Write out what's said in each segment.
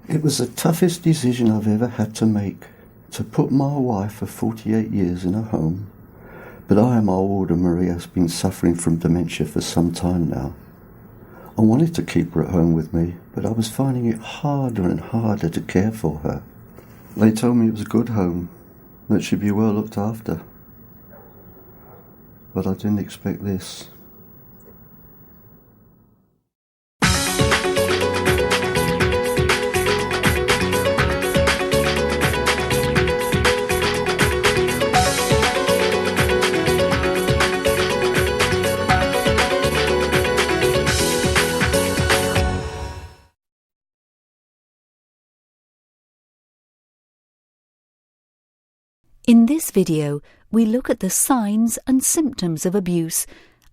It was the toughest decision I've ever had to make, to put my wife of 48 years in a home, but I am old and Marie has been suffering from dementia for some time now. I wanted to keep her at home with me, but I was finding it harder and harder to care for her. They told me it was a good home, that she'd be well looked after. But I didn't expect this. In this video, we look at the signs and symptoms of abuse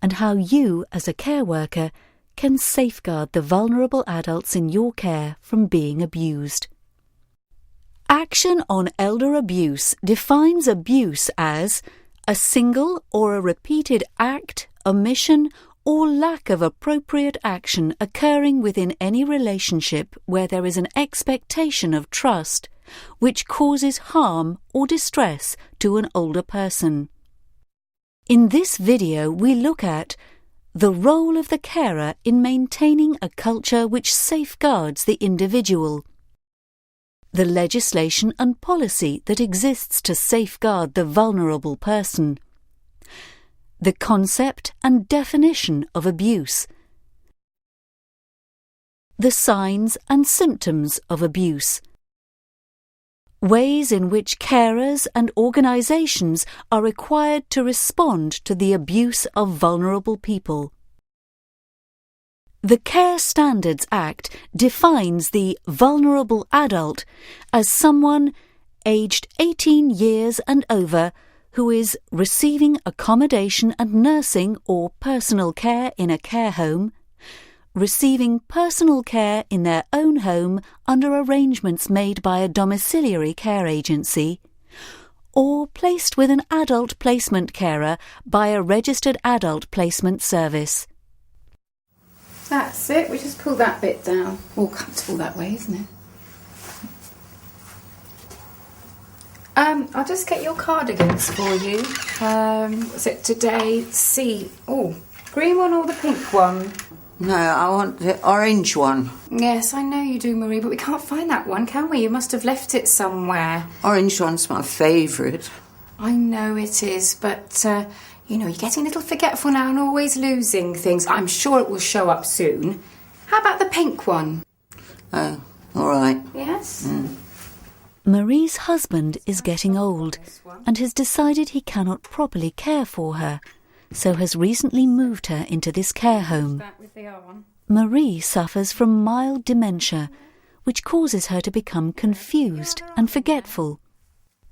and how you, as a care worker, can safeguard the vulnerable adults in your care from being abused. Action on Elder Abuse defines abuse as a single or a repeated act, omission, or lack of appropriate action occurring within any relationship where there is an expectation of trust, which causes harm or distress to an older person. In this video, we look at the role of the carer in maintaining a culture which safeguards the individual, the legislation and policy that exists to safeguard the vulnerable person, the concept and definition of abuse, the signs and symptoms of abuse, ways in which carers and organisations are required to respond to the abuse of vulnerable people. The Care Standards Act defines the vulnerable adult as someone aged 18 years and over who is receiving accommodation and nursing or personal care in a care home, receiving personal care in their own home under arrangements made by a domiciliary care agency, or placed with an adult placement carer by a registered adult placement service. That's it, we just pull that bit down. All comfortable that way, isn't it? I'll just get your cardigans for you. What's it today? See. Oh, green one or the pink one? No, I want the orange one. Yes, I know you do, Marie, but we can't find that one, can we? You must have left it somewhere. Orange one's my favourite. I know it is, but, you're getting a little forgetful now and always losing things. I'm sure it will show up soon. How about the pink one? Oh, all right. Yes? Marie's husband is getting old and has decided he cannot properly care for her, so has recently moved her into this care home. Marie suffers from mild dementia, which causes her to become confused and forgetful.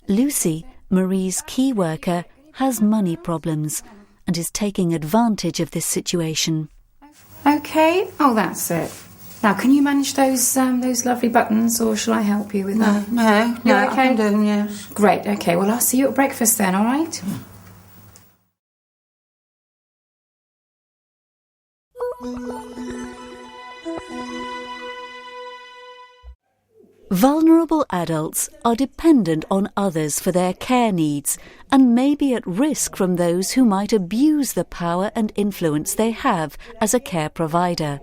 Lucy, Marie's key worker, has money problems and is taking advantage of this situation. OK, oh, that's it. Now, can you manage those lovely buttons, or shall I help you with that? No, You're I okay? can do them, yes. Great, OK, well, I'll see you at breakfast then, all right? Vulnerable adults are dependent on others for their care needs and may be at risk from those who might abuse the power and influence they have as a care provider.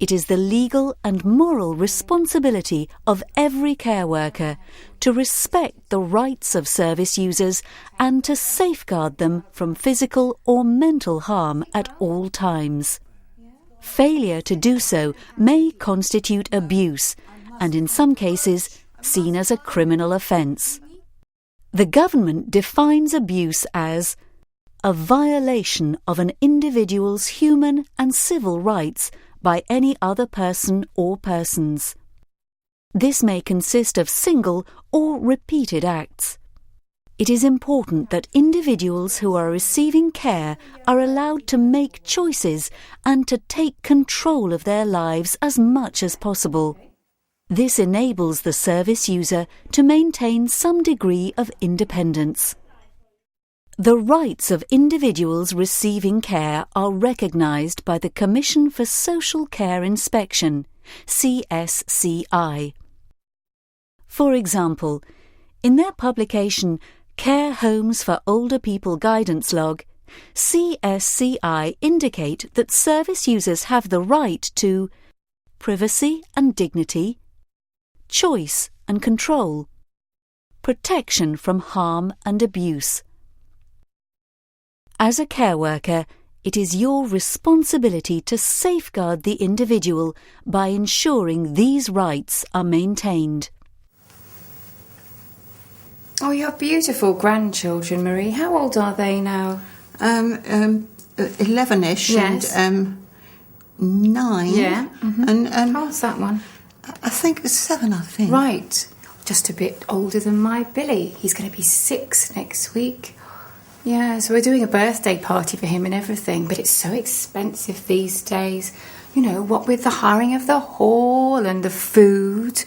It is the legal and moral responsibility of every care worker to respect the rights of service users and to safeguard them from physical or mental harm at all times. Failure to do so may constitute abuse, and in some cases seen as a criminal offence. The government defines abuse as a violation of an individual's human and civil rights by any other person or persons. This may consist of single or repeated acts. It is important that individuals who are receiving care are allowed to make choices and to take control of their lives as much as possible. This enables the service user to maintain some degree of independence. The rights of individuals receiving care are recognised by the Commission for Social Care Inspection CSCI. For example, in their publication Care Homes for Older People Guidance Log, CSCI indicate that service users have the right to privacy and dignity, choice and control, protection from harm and abuse. As a care worker, it is your responsibility to safeguard the individual by ensuring these rights are maintained. Oh, you have beautiful grandchildren, Marie. How old are they now? 11ish. Yes. And 9. Yeah. Mm-hmm. And How old's that one? I think it's 7, I think. Right. Just a bit older than my Billy. He's going to be 6 next week. Yeah, so we're doing a birthday party for him and everything, but it's so expensive these days. You know, what with the hiring of the hall and the food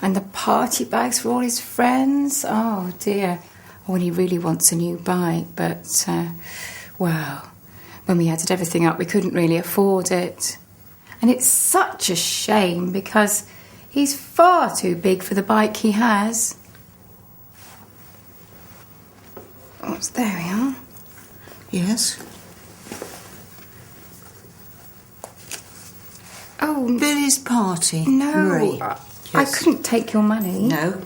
and the party bags for all his friends. Oh, dear. When he really wants a new bike, but, well, when we added everything up, we couldn't really afford it. And it's such a shame because he's far too big for the bike he has. Oh, there we are. Yes. Oh, Billy's party. no. Marie. I Yes. couldn't take your money. No.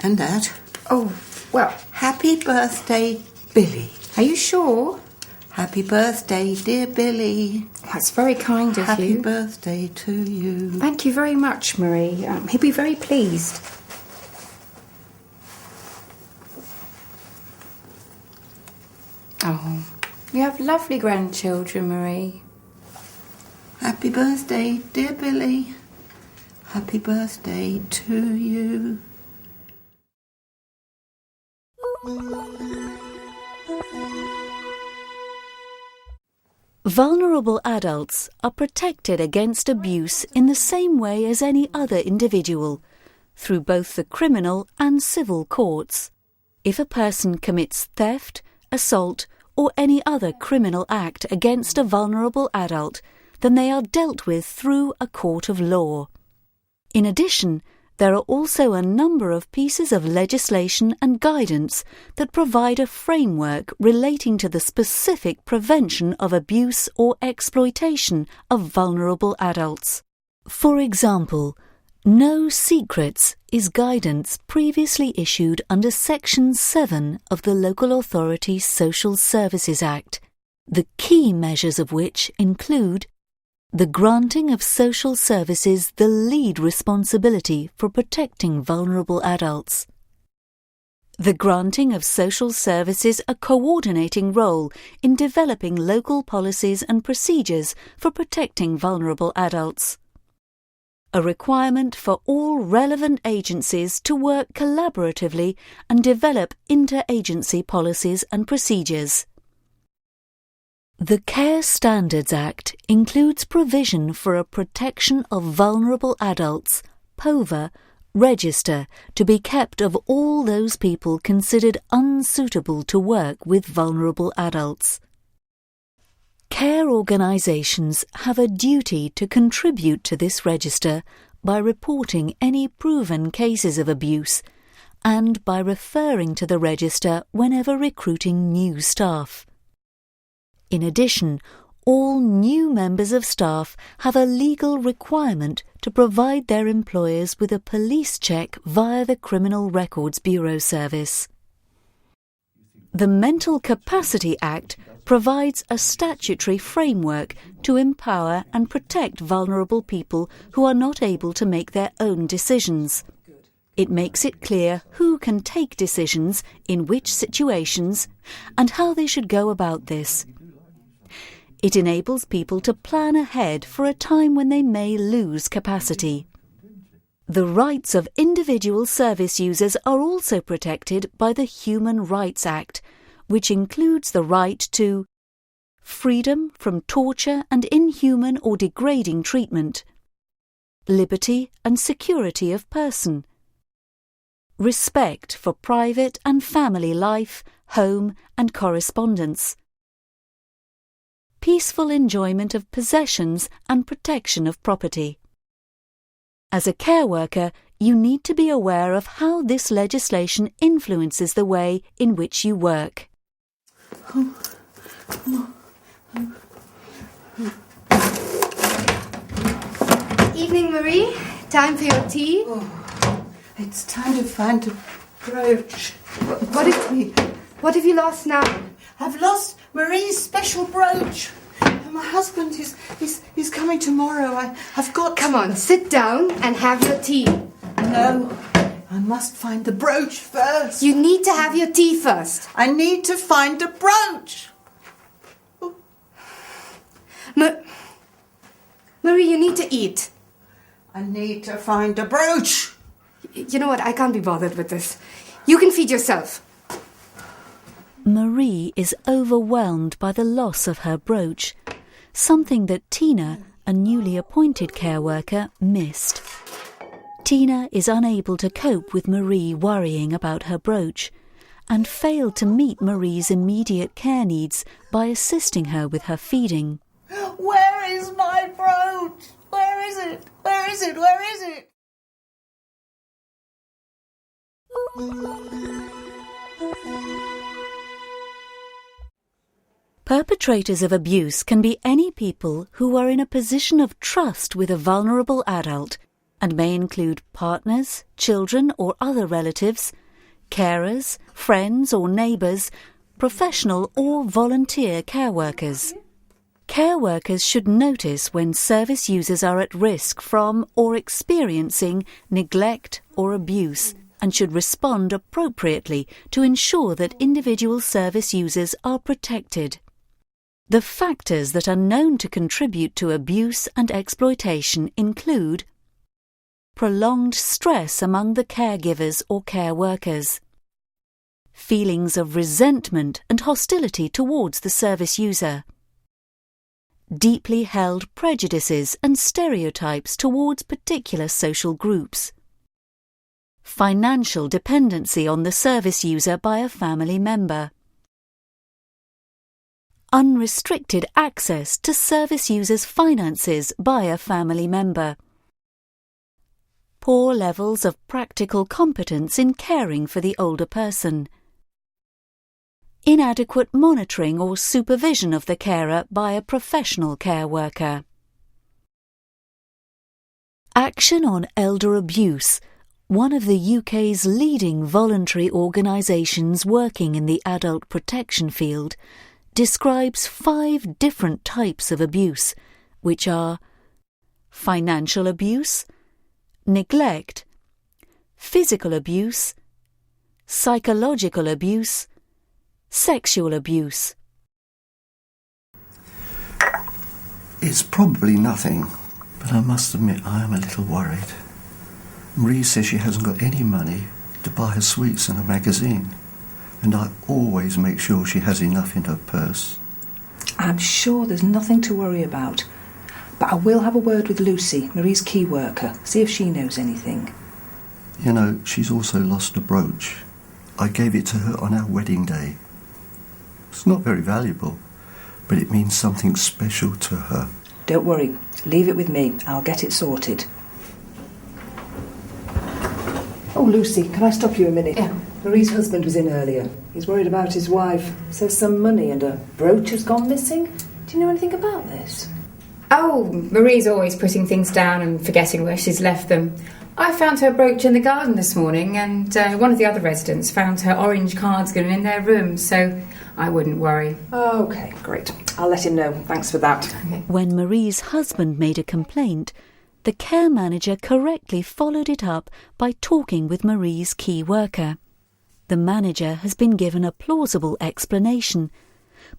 And that. Oh, well, Happy birthday, Billy. are you sure? Happy birthday, dear Billy. That's very kind of Happy you. birthday to you. Thank you very much, Marie. He'll be very pleased. Oh, you have lovely grandchildren, Marie. Happy birthday, dear Billy. Happy birthday to you. Vulnerable adults are protected against abuse in the same way as any other individual, through both the criminal and civil courts. If a person commits theft, assault, or any other criminal act against a vulnerable adult, then they are dealt with through a court of law. In addition, there are also a number of pieces of legislation and guidance that provide a framework relating to the specific prevention of abuse or exploitation of vulnerable adults. For example, No Secrets is guidance previously issued under Section 7 of the Local Authority Social Services Act, the key measures of which include the granting of social services the lead responsibility for protecting vulnerable adults, the granting of social services a coordinating role in developing local policies and procedures for protecting vulnerable adults, a requirement for all relevant agencies to work collaboratively and develop inter-agency policies and procedures. The Care Standards Act includes provision for a Protection of Vulnerable Adults (POVA) register to be kept of all those people considered unsuitable to work with vulnerable adults. Care organisations have a duty to contribute to this register by reporting any proven cases of abuse and by referring to the register whenever recruiting new staff. In addition, all new members of staff have a legal requirement to provide their employers with a police check via the Criminal Records Bureau service. The Mental Capacity Act provides a statutory framework to empower and protect vulnerable people who are not able to make their own decisions. It makes it clear who can take decisions in which situations and how they should go about this. It enables people to plan ahead for a time when they may lose capacity. The rights of individual service users are also protected by the Human Rights Act, which includes the right to freedom from torture and inhuman or degrading treatment, liberty and security of person, respect for private and family life, home and correspondence, peaceful enjoyment of possessions and protection of property. As a care worker, you need to be aware of how this legislation influences the way in which you work. Evening, Marie. Time for your tea. It's time to find a brooch. What have you lost now? I've lost Marie's special brooch. My husband is coming tomorrow. I've got... Come on, sit down and have your tea. No, I must find the brooch first. You need to have your tea first. I need to find the brooch. Marie, you need to eat. I need to find the brooch. You know what? I can't be bothered with this. You can feed yourself. Marie is overwhelmed by the loss of her brooch, something that Tina, a newly appointed care worker, missed. Tina is unable to cope with Marie worrying about her brooch and failed to meet Marie's immediate care needs by assisting her with her feeding. Where is my brooch? Where is it? Where is it? Where is it? Perpetrators of abuse can be any people who are in a position of trust with a vulnerable adult and may include partners, children or other relatives, carers, friends or neighbours, professional or volunteer care workers. Care workers should notice when service users are at risk from or experiencing neglect or abuse and should respond appropriately to ensure that individual service users are protected. The factors that are known to contribute to abuse and exploitation include prolonged stress among the caregivers or care workers, feelings of resentment and hostility towards the service user, deeply held prejudices and stereotypes towards particular social groups, financial dependency on the service user by a family member, unrestricted access to service users' finances by a family member, poor levels of practical competence in caring for the older person, inadequate monitoring or supervision of the carer by a professional care worker. Action on Elder Abuse, one of the UK's leading voluntary organisations working in the adult protection field, describes 5 different types of abuse, which are financial abuse, neglect, physical abuse, psychological abuse, sexual abuse. It's probably nothing, but I must admit I am a little worried. Marie says she hasn't got any money to buy her sweets and a magazine, and I always make sure she has enough in her purse. I'm sure there's nothing to worry about, but I will have a word with Lucy, Marie's key worker, see if she knows anything. You know, she's also lost a brooch. I gave it to her on our wedding day. It's not very valuable, but it means something special to her. Don't worry, leave it with me. I'll get it sorted. Oh, Lucy, can I stop you a minute? Yeah. Marie's husband was in earlier. He's worried about his wife. Says some money and a brooch has gone missing. Do you know anything about this? Oh, Marie's always putting things down and forgetting where she's left them. I found her brooch in the garden this morning, and one of the other residents found her orange cardigan in their room, so I wouldn't worry. OK, great. I'll let him know. Thanks for that. Okay. When Marie's husband made a complaint, the care manager correctly followed it up by talking with Marie's key worker. The manager has been given a plausible explanation,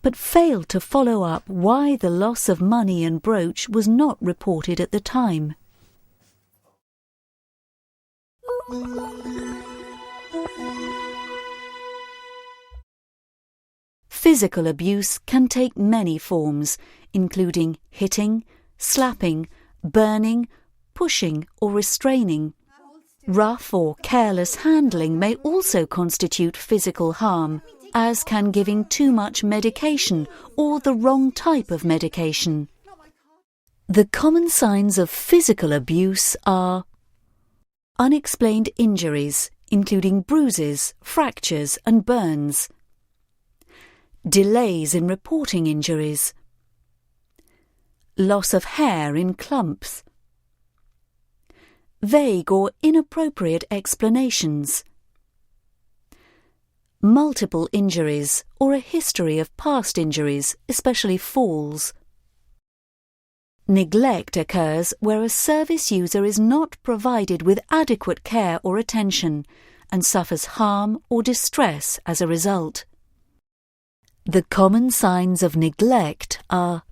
but failed to follow up why the loss of money and brooch was not reported at the time. Physical abuse can take many forms, including hitting, slapping, burning, pushing or restraining. Rough or careless handling may also constitute physical harm, as can giving too much medication or the wrong type of medication. The common signs of physical abuse are unexplained injuries, including bruises, fractures and burns. Delays in reporting injuries. Loss of hair in clumps. Vague or inappropriate explanations. Multiple injuries or a history of past injuries, especially falls. Neglect occurs where a service user is not provided with adequate care or attention and suffers harm or distress as a result. The common signs of neglect are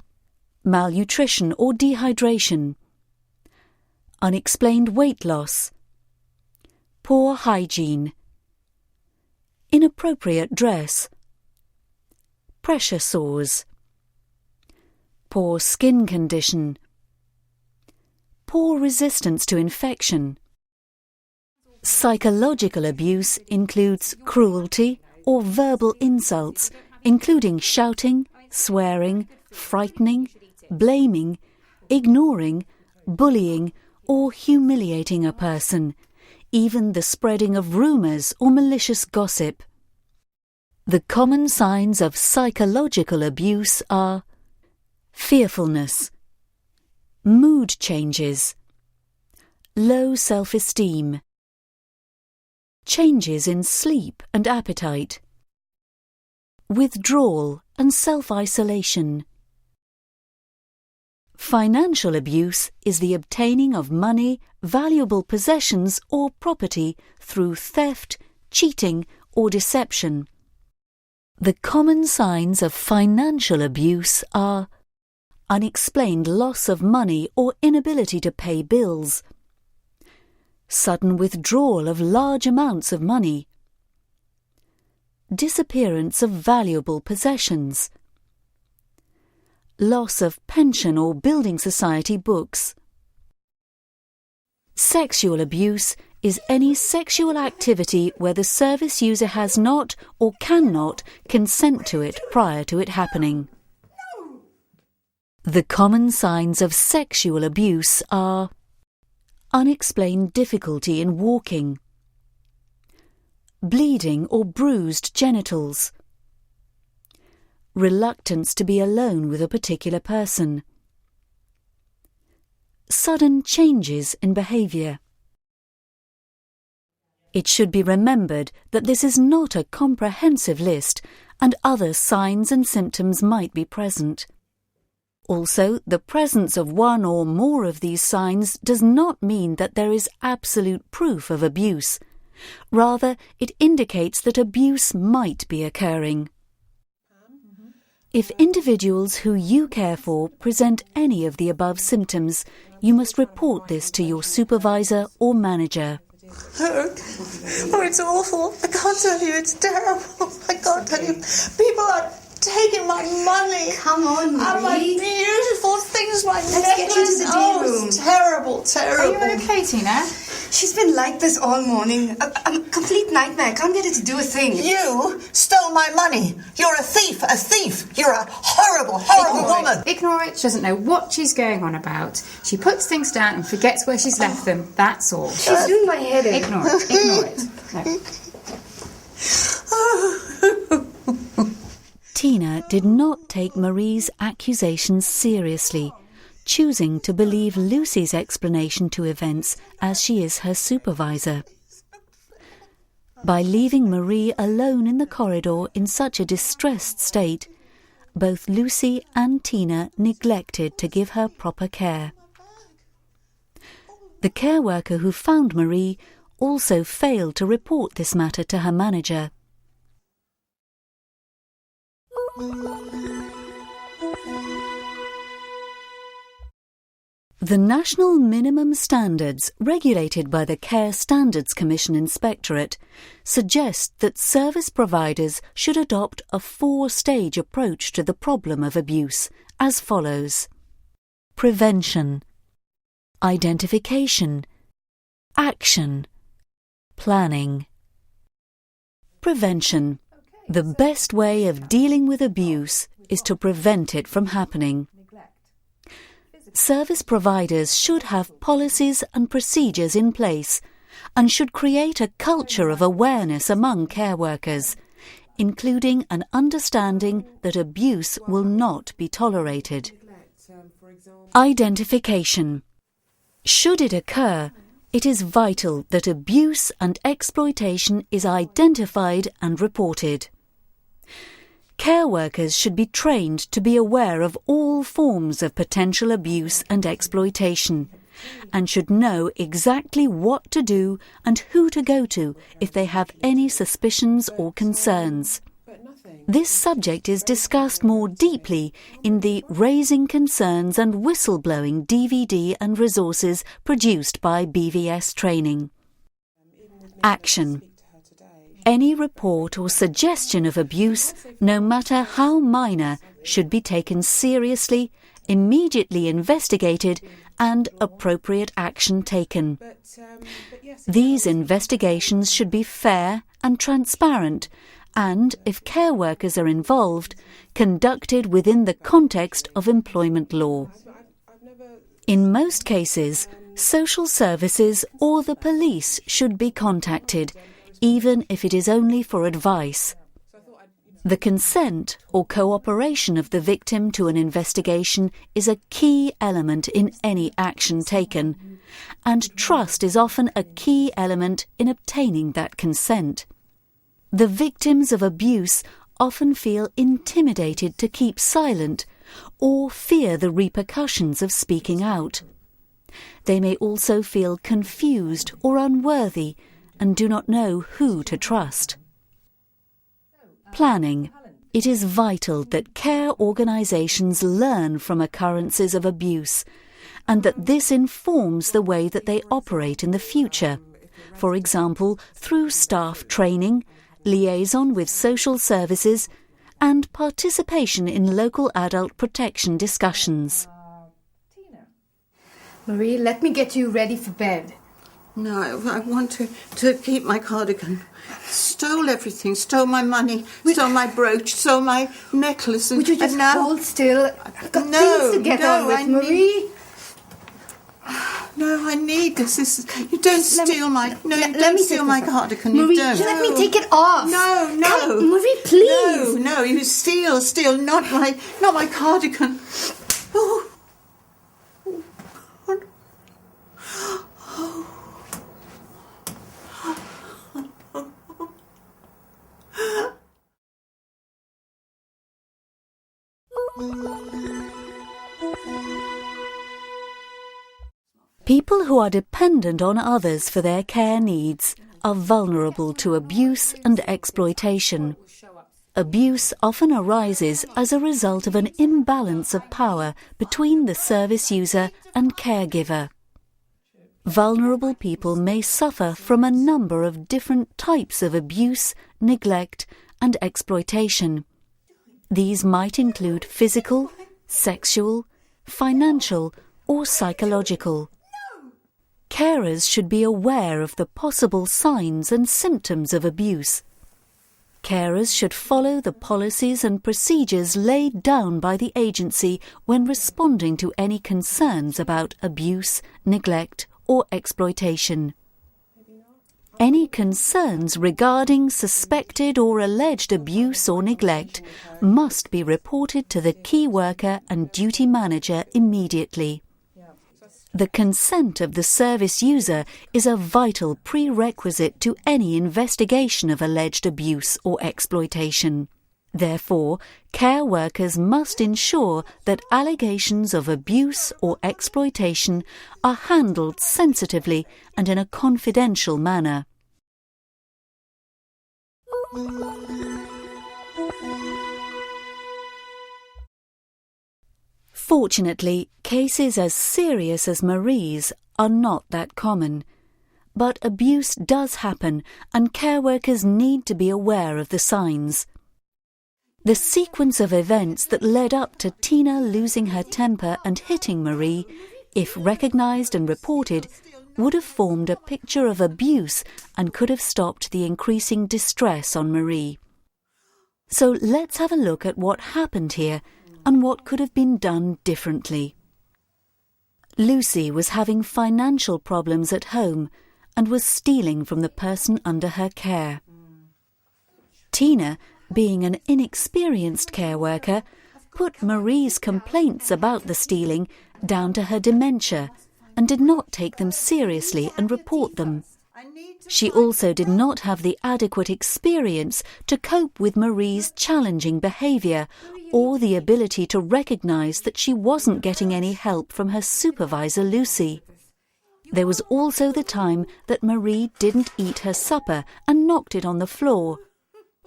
malnutrition or dehydration, unexplained weight loss, poor hygiene, inappropriate dress, pressure sores, poor skin condition, poor resistance to infection. Psychological abuse includes cruelty or verbal insults, including shouting, swearing, frightening, blaming, ignoring, bullying, or humiliating a person, even the spreading of rumours or malicious gossip. The common signs of psychological abuse are fearfulness, mood changes, low self-esteem, changes in sleep and appetite, withdrawal and self-isolation. Financial abuse is the obtaining of money, valuable possessions or property through theft, cheating or deception. The common signs of financial abuse are unexplained loss of money or inability to pay bills, sudden withdrawal of large amounts of money, disappearance of valuable possessions, loss of pension or building society books. Sexual abuse is any sexual activity where the service user has not or cannot consent to it prior to it happening. The common signs of sexual abuse are unexplained difficulty in walking, bleeding or bruised genitals, reluctance to be alone with a particular person, sudden changes in behaviour. It should be remembered that this is not a comprehensive list and other signs and symptoms might be present. Also, the presence of one or more of these signs does not mean that there is absolute proof of abuse. Rather, it indicates that abuse might be occurring. If individuals who you care for present any of the above symptoms, you must report this to your supervisor or manager. Oh, it's awful. I can't tell you, it's terrible. I can't tell you. People are taking my money. Come on, Marie. And my beautiful things, my necklace. Let's get you to the D room. It's terrible, terrible. Are you okay, Tina? She's been like this all morning. A complete nightmare. I can't get her to do a thing. You stole my money. You're a thief, a thief. You're a horrible, horrible woman. Ignore it. She doesn't know what she's going on about. She puts things down and forgets where she's left them. That's all. She's doing my head in. Ignore it. Ignore it. No. Tina did not take Marie's accusations seriously, choosing to believe Lucy's explanation to events as she is her supervisor. By leaving Marie alone in the corridor in such a distressed state, both Lucy and Tina neglected to give her proper care. The care worker who found Marie also failed to report this matter to her manager. The national minimum standards regulated by the Care Standards Commission Inspectorate suggest that service providers should adopt a 4-stage approach to the problem of abuse as follows: prevention, identification, action, planning. Prevention. The best way of dealing with abuse is to prevent it from happening. Service providers should have policies and procedures in place and should create a culture of awareness among care workers, including an understanding that abuse will not be tolerated. Identification. Should it occur, it is vital that abuse and exploitation is identified and reported. Care workers should be trained to be aware of all forms of potential abuse and exploitation, and should know exactly what to do and who to go to if they have any suspicions or concerns. This subject is discussed more deeply in the Raising Concerns and Whistleblowing DVD and resources produced by BVS Training. Action. Any report or suggestion of abuse, no matter how minor, should be taken seriously, immediately investigated, and appropriate action taken. These investigations should be fair and transparent, and, if care workers are involved, conducted within the context of employment law. In most cases, social services or the police should be contacted, even if it is only for advice. The consent or cooperation of the victim to an investigation is a key element in any action taken, and trust is often a key element in obtaining that consent. The victims of abuse often feel intimidated to keep silent or fear the repercussions of speaking out. They may also feel confused or unworthy and do not know who to trust. Planning. It is vital that care organisations learn from occurrences of abuse, and that this informs the way that they operate in the future, for example, through staff training, liaison with social services, and participation in local adult protection discussions. Marie, let me get you ready for bed. No, I want to keep my cardigan. Stole everything, stole my money, stole my brooch, stole my necklace. Would you just hold still? I've got things to get on with, Marie. No, I need this. You don't steal my... No, you don't steal my cardigan. Marie, You don't. let me take it off. No. Come, Marie, please. No, you steal, not my cardigan. Oh. People who are dependent on others for their care needs are vulnerable to abuse and exploitation. Abuse often arises as a result of an imbalance of power between the service user and caregiver. Vulnerable people may suffer from a number of different types of abuse, neglect, and exploitation. These might include physical, sexual, financial, or psychological. Carers should be aware of the possible signs and symptoms of abuse. Carers should follow the policies and procedures laid down by the agency when responding to any concerns about abuse, neglect, or exploitation. Any concerns regarding suspected or alleged abuse or neglect must be reported to the key worker and duty manager immediately. The consent of the service user is a vital prerequisite to any investigation of alleged abuse or exploitation. Therefore, care workers must ensure that allegations of abuse or exploitation are handled sensitively and in a confidential manner. Fortunately, cases as serious as Marie's are not that common. But abuse does happen, and care workers need to be aware of the signs. The sequence of events that led up to Tina losing her temper and hitting Marie, if recognised and reported, would have formed a picture of abuse and could have stopped the increasing distress on Marie. So let's have a look at what happened here and what could have been done differently. Lucy was having financial problems at home, and was stealing from the person under her care. Tina, being an inexperienced care worker, put Marie's complaints about the stealing down to her dementia and did not take them seriously and report them. She also did not have the adequate experience to cope with Marie's challenging behaviour or the ability to recognise that she wasn't getting any help from her supervisor Lucy. There was also the time that Marie didn't eat her supper and knocked it on the floor.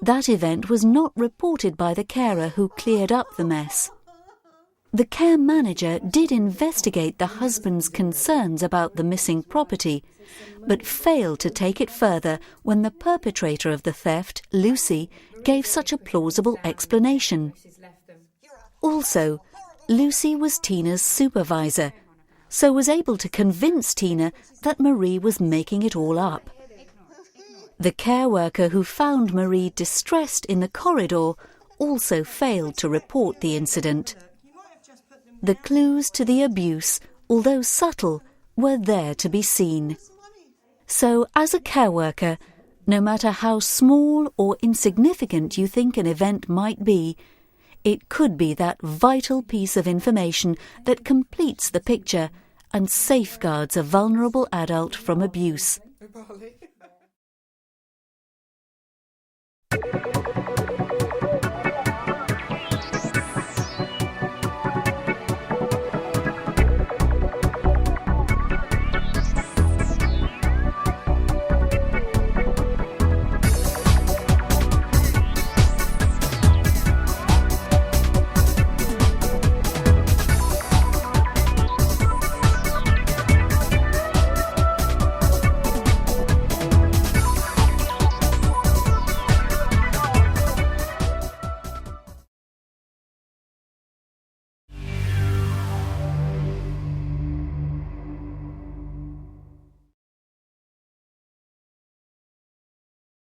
That event was not reported by the carer who cleared up the mess. The care manager did investigate the husband's concerns about the missing property, but failed to take it further when the perpetrator of the theft, Lucy, gave such a plausible explanation. Also, Lucy was Tina's supervisor, so was able to convince Tina that Marie was making it all up. The care worker who found Marie distressed in the corridor also failed to report the incident. The clues to the abuse, although subtle, were there to be seen. So, as a care worker, no matter how small or insignificant you think an event might be, it could be that vital piece of information that completes the picture and safeguards a vulnerable adult from abuse.